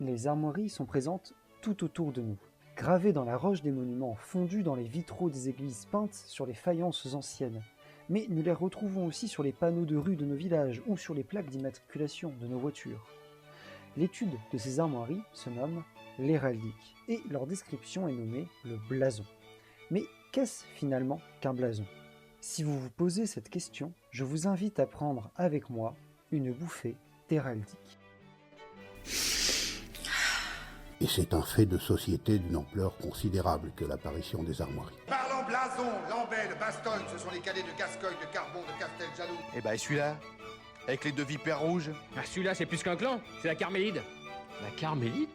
Les armoiries sont présentes tout autour de nous, gravées dans la roche des monuments, fondues dans les vitraux des églises, peintes sur les faïences anciennes. Mais nous les retrouvons aussi sur les panneaux de rue de nos villages ou sur les plaques d'immatriculation de nos voitures. L'étude de ces armoiries se nomme l'héraldique et leur description est nommée le blason. Mais qu'est-ce finalement qu'un blason ? Si vous vous posez cette question, je vous invite à prendre avec moi une bouffée d'héraldique. Et c'est un fait de société d'une ampleur considérable que l'apparition des armoiries. Parlant blason, Lambel, Bastogne, ce sont les cadets de Gascogne, de Carbon, de Casteljaloux. Et bah celui-là, avec les deux vipères rouges. Ah celui-là c'est plus qu'un clan, c'est la Carmélide. La Carmélide ?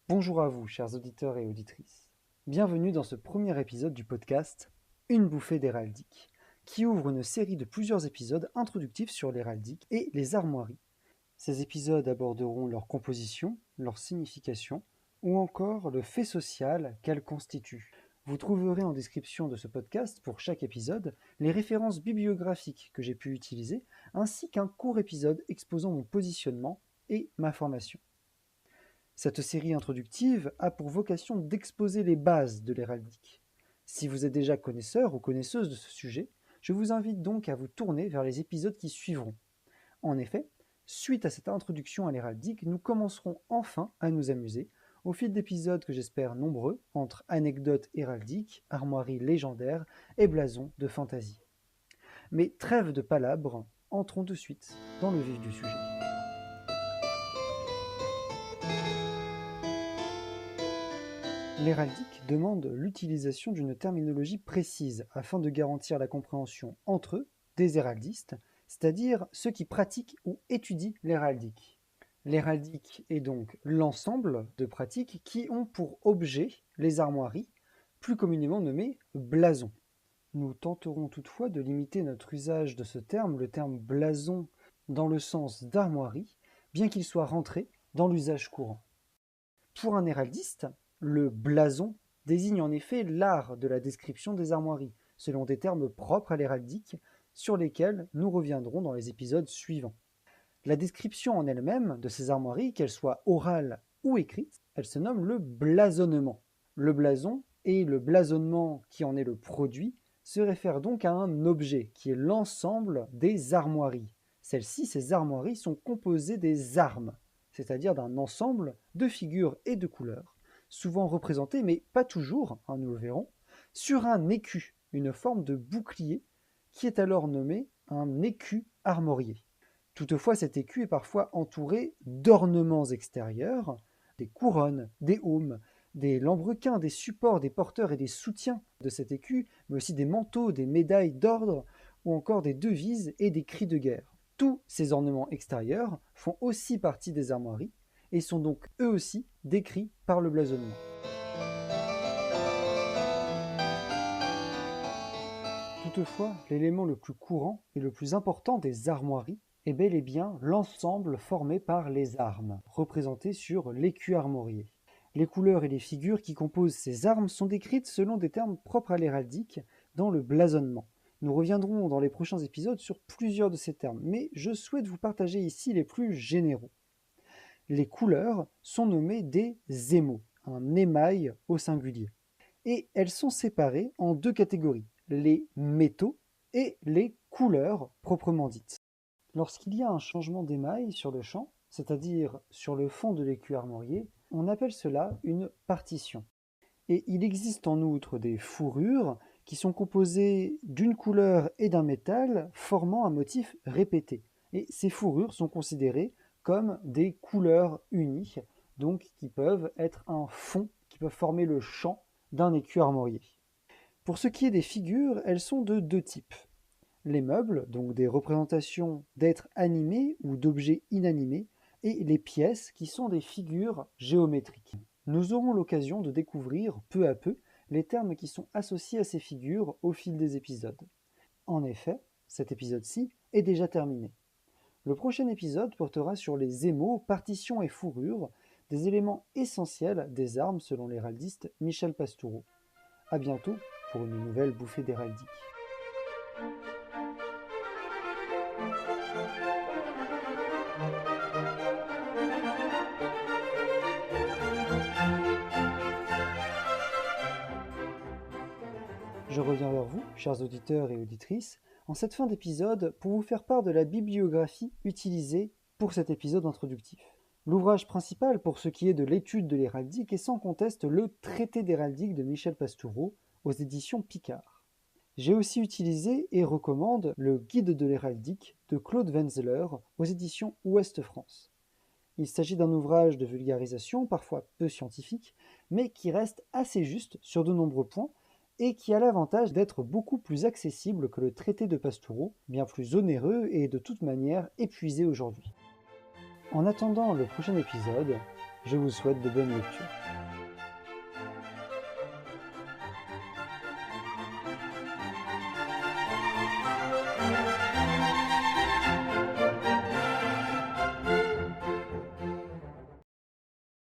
Bonjour à vous, chers auditeurs et auditrices. Bienvenue dans ce premier épisode du podcast Une bouffée d'héraldique, qui ouvre une série de plusieurs épisodes introductifs sur l'héraldique et les armoiries. Ces épisodes aborderont leur composition, leur signification, ou encore le fait social qu'elles constituent. Vous trouverez en description de ce podcast, pour chaque épisode, les références bibliographiques que j'ai pu utiliser, ainsi qu'un court épisode exposant mon positionnement et ma formation. Cette série introductive a pour vocation d'exposer les bases de l'héraldique. Si vous êtes déjà connaisseur ou connaisseuse de ce sujet, je vous invite donc à vous tourner vers les épisodes qui suivront. En effet, suite à cette introduction à l'héraldique, nous commencerons enfin à nous amuser, au fil d'épisodes que j'espère nombreux, entre anecdotes héraldiques, armoiries légendaires et blasons de fantaisie. Mais trêve de palabres, entrons de suite dans le vif du sujet. L'héraldique demande l'utilisation d'une terminologie précise afin de garantir la compréhension entre eux des héraldistes, c'est-à-dire ceux qui pratiquent ou étudient l'héraldique. L'héraldique est donc l'ensemble de pratiques qui ont pour objet les armoiries, plus communément nommées blasons. Nous tenterons toutefois de limiter notre usage de ce terme, le terme blason, dans le sens d'armoirie, bien qu'il soit rentré dans l'usage courant. Pour un héraldiste, le blason désigne en effet l'art de la description des armoiries, selon des termes propres à l'héraldique, sur lesquels nous reviendrons dans les épisodes suivants. La description en elle-même de ces armoiries, qu'elle soit orale ou écrite, elle se nomme le blasonnement. Le blason et le blasonnement qui en est le produit se réfèrent donc à un objet qui est l'ensemble des armoiries. Celles-ci, ces armoiries, sont composées des armes, c'est-à-dire d'un ensemble de figures et de couleurs, souvent représentées, mais pas toujours, nous le verrons, sur un écu, une forme de bouclier, qui est alors nommé un écu armorié. Toutefois, cet écu est parfois entouré d'ornements extérieurs, des couronnes, des aumes, des lambrequins, des supports, des porteurs et des soutiens de cet écu, mais aussi des manteaux, des médailles d'ordre, ou encore des devises et des cris de guerre. Tous ces ornements extérieurs font aussi partie des armoiries, et sont donc eux aussi décrits par le blasonnement. Toutefois, l'élément le plus courant et le plus important des armoiries est bel et bien l'ensemble formé par les armes, représentées sur l'écu armorié. Les couleurs et les figures qui composent ces armes sont décrites selon des termes propres à l'héraldique dans le blasonnement. Nous reviendrons dans les prochains épisodes sur plusieurs de ces termes, mais je souhaite vous partager ici les plus généraux. Les couleurs sont nommées des émaux, un émail au singulier. Et elles sont séparées en deux catégories, les métaux et les couleurs proprement dites. Lorsqu'il y a un changement d'émail sur le champ, c'est-à-dire sur le fond de l'écu armorié, on appelle cela une partition. Et il existe en outre des fourrures qui sont composées d'une couleur et d'un métal formant un motif répété. Et ces fourrures sont considérées comme des couleurs unies, donc qui peuvent être un fond, qui peuvent former le champ d'un écu armorié. Pour ce qui est des figures, elles sont de deux types. Les meubles, donc des représentations d'êtres animés ou d'objets inanimés, et les pièces qui sont des figures géométriques. Nous aurons l'occasion de découvrir peu à peu les termes qui sont associés à ces figures au fil des épisodes. En effet, cet épisode-ci est déjà terminé. Le prochain épisode portera sur les émaux, partitions et fourrures, des éléments essentiels des armes selon l'héraldiste Michel Pastoureau. À bientôt pour une nouvelle bouffée d'héraldique. reviens vers vous, chers auditeurs et auditrices, en cette fin d'épisode pour vous faire part de la bibliographie utilisée pour cet épisode introductif. L'ouvrage principal pour ce qui est de l'étude de l'héraldique est sans conteste le Traité d'héraldique de Michel Pastoureau aux éditions Picard. J'ai aussi utilisé et recommande le Guide de l'héraldique de Claude Wenzler aux éditions Ouest France. Il s'agit d'un ouvrage de vulgarisation, parfois peu scientifique, mais qui reste assez juste sur de nombreux points et qui a l'avantage d'être beaucoup plus accessible que le traité de Pastoureau, bien plus onéreux et de toute manière épuisé aujourd'hui. En attendant le prochain épisode, je vous souhaite de bonnes lectures.